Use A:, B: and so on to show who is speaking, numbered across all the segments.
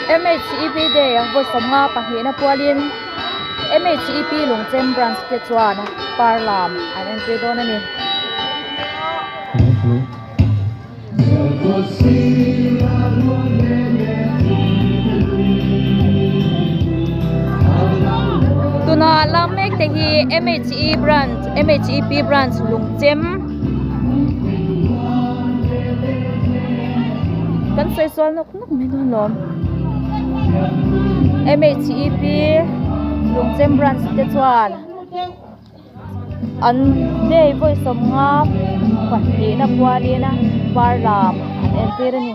A: MHIP day voi somnga pahina pualin MHIP Lungchem branch ke chuan parlam an entry don ani tuna lamek te hi MHIP branch Lungchem kan sai sol nok me don lom MHIP Lungchem branch te chuan an day voi somnga pahina pualina parlam an entry ani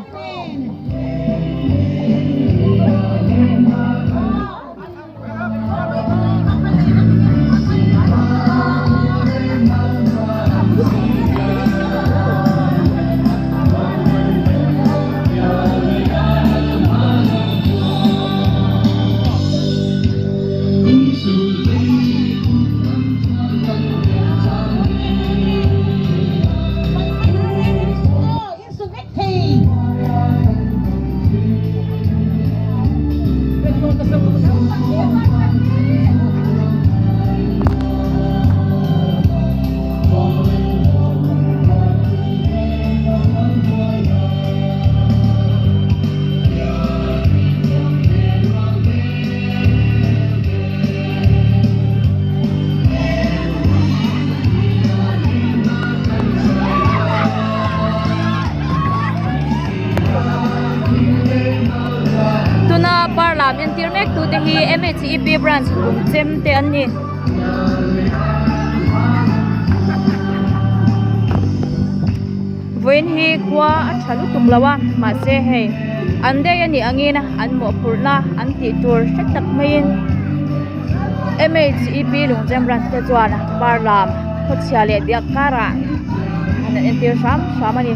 A: parlam entirmek tu te hi MHIP branch Lungchem te an ni voin hi kwa a thalu tumlawa ma se hei an de ani angina an mo phurna an ti tur hretak main MHIP Lungchem branch te chuan parlam khochia le dia kara an entir sam ani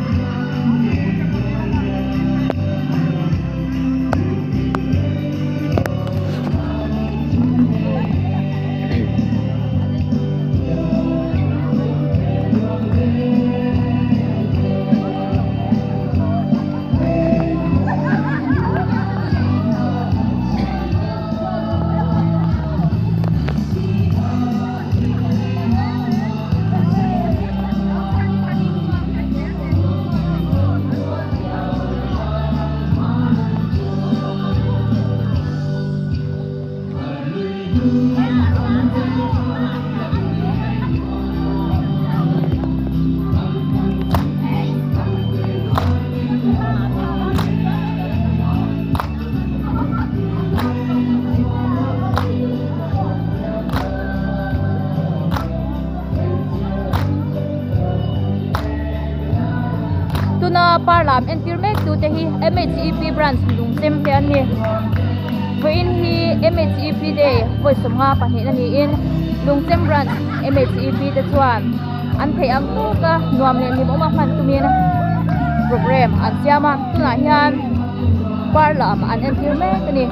A: tuna parlam entirmek tu te hi MHIP branch Lungchem te an ni voin hi MHIP day voi somnga pahina ni in Lungchem branch MHIP te chuan an thei ang tu ka nuam le nim oma man tumina program an siama tuna hian parlam an entirmek ni